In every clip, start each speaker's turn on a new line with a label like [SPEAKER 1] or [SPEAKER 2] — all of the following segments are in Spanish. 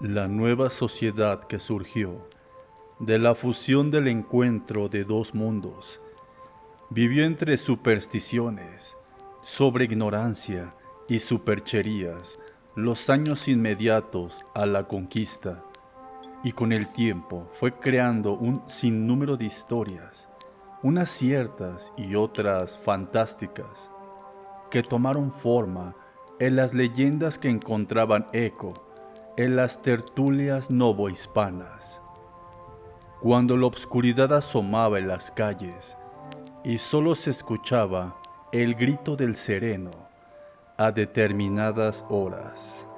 [SPEAKER 1] La nueva sociedad que surgió de la fusión del encuentro de dos mundos vivió entre supersticiones, sobre ignorancia y supercherías los años inmediatos a la conquista, y con el tiempo fue creando un sinnúmero de historias, unas ciertas y otras fantásticas, que tomaron forma en las leyendas que encontraban eco en las tertulias novohispanas. Cuando la oscuridad asomaba en las calles y solo se escuchaba el grito del sereno a determinadas horas,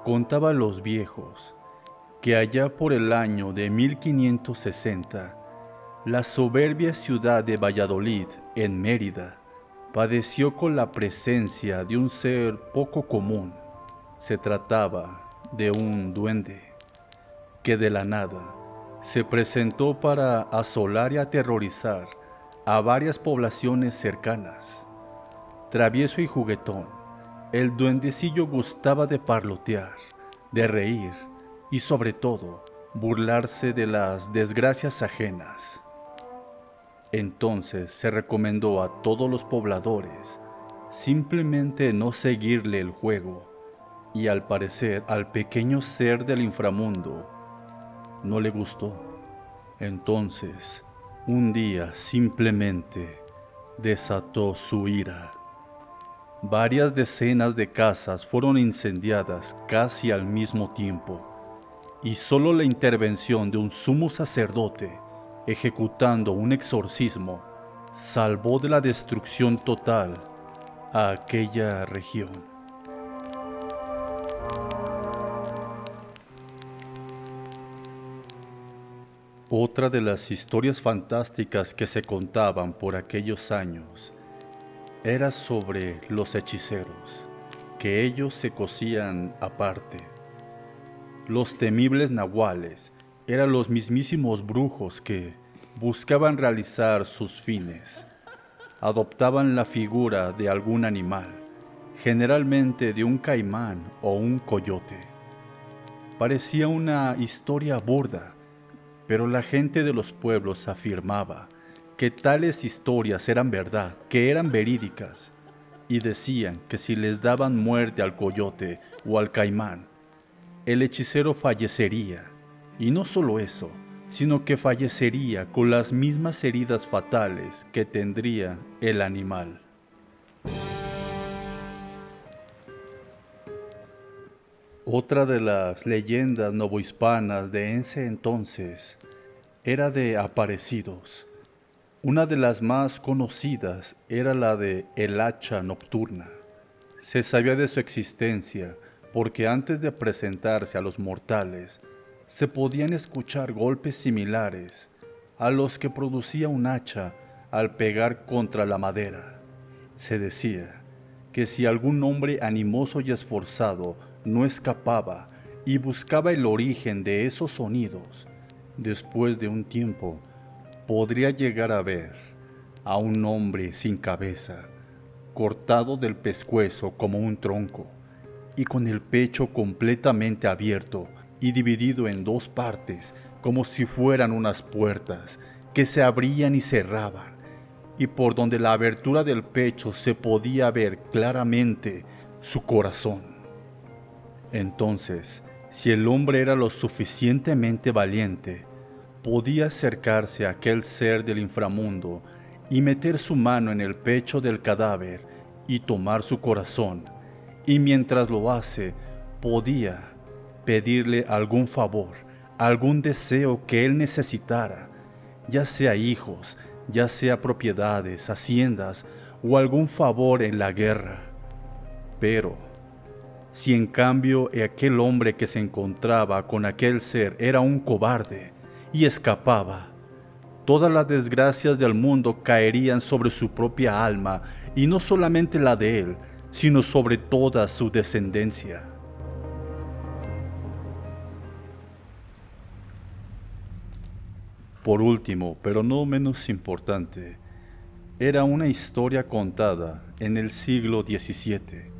[SPEAKER 1] contaban los viejos que allá por el año de 1560, la soberbia ciudad de Valladolid, en Mérida, padeció con la presencia de un ser poco común. Se trataba de un duende que de la nada se presentó para asolar y aterrorizar a varias poblaciones cercanas. Travieso y juguetón, el duendecillo gustaba de parlotear, de reír y sobre todo burlarse de las desgracias ajenas. Entonces se recomendó a todos los pobladores simplemente no seguirle el juego, y al parecer al pequeño ser del inframundo no le gustó. Entonces, un día simplemente desató su ira. Varias decenas de casas fueron incendiadas casi al mismo tiempo, y solo la intervención de un sumo sacerdote ejecutando un exorcismo salvó de la destrucción total a aquella región. Otra de las historias fantásticas que se contaban por aquellos años era sobre los hechiceros, que ellos se cosían aparte. Los temibles nahuales eran los mismísimos brujos que buscaban realizar sus fines. Adoptaban la figura de algún animal, generalmente de un caimán o un coyote. Parecía una historia burda, pero la gente de los pueblos afirmaba que tales historias eran verdad, que eran verídicas, y decían que si les daban muerte al coyote o al caimán, el hechicero fallecería, y no solo eso, sino que fallecería con las mismas heridas fatales que tendría el animal. Otra de las leyendas novohispanas de ese entonces era de aparecidos. Una de las más conocidas era la de el hacha nocturna. Se sabía de su existencia porque antes de presentarse a los mortales, se podían escuchar golpes similares a los que producía un hacha al pegar contra la madera. Se decía que si algún hombre animoso y esforzado no escapaba y buscaba el origen de esos sonidos, después de un tiempo podría llegar a ver a un hombre sin cabeza, cortado del pescuezo como un tronco, y con el pecho completamente abierto y dividido en dos partes como si fueran unas puertas que se abrían y cerraban, y por donde la abertura del pecho se podía ver claramente su corazón. Entonces, si el hombre era lo suficientemente valiente, podía acercarse a aquel ser del inframundo y meter su mano en el pecho del cadáver y tomar su corazón, y mientras lo hace, podía pedirle algún favor, algún deseo que él necesitara, ya sea hijos, ya sea propiedades, haciendas o algún favor en la guerra. Pero si en cambio aquel hombre que se encontraba con aquel ser era un cobarde y escapaba, todas las desgracias del mundo caerían sobre su propia alma, y no solamente la de él, sino sobre toda su descendencia. Por último, pero no menos importante, era una historia contada en el siglo XVII.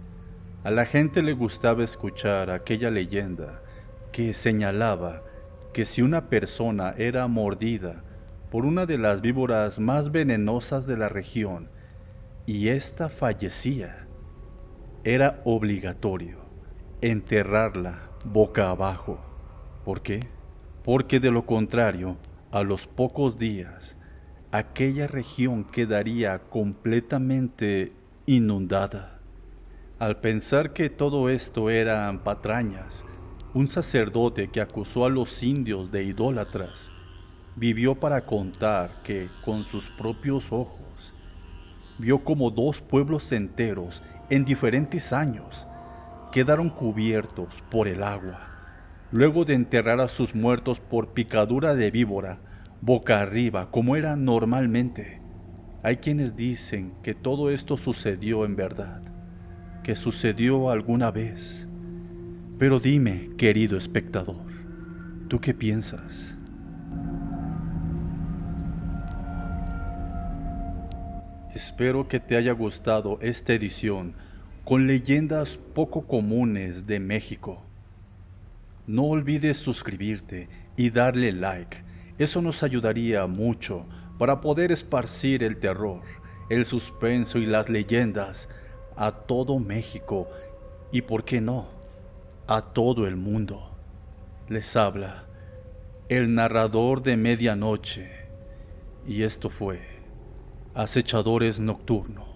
[SPEAKER 1] A la gente le gustaba escuchar aquella leyenda que señalaba que si una persona era mordida por una de las víboras más venenosas de la región y ésta fallecía, era obligatorio enterrarla boca abajo. ¿Por qué? Porque de lo contrario, a los pocos días, aquella región quedaría completamente inundada. Al pensar que todo esto eran patrañas, un sacerdote que acusó a los indios de idólatras vivió para contar que con sus propios ojos vio como 2 pueblos enteros en diferentes años quedaron cubiertos por el agua, luego de enterrar a sus muertos por picadura de víbora boca arriba como era normalmente. Hay quienes dicen que todo esto sucedió en verdad, que sucedió alguna vez. Pero dime, querido espectador, ¿tú qué piensas? Espero que te haya gustado esta edición con leyendas poco comunes de México. No olvides suscribirte y darle like. Eso nos ayudaría mucho para poder esparcir el terror, el suspenso y las leyendas a todo México y, ¿por qué no?, a todo el mundo. Les habla el narrador de medianoche y esto fue Acechadores Nocturnos.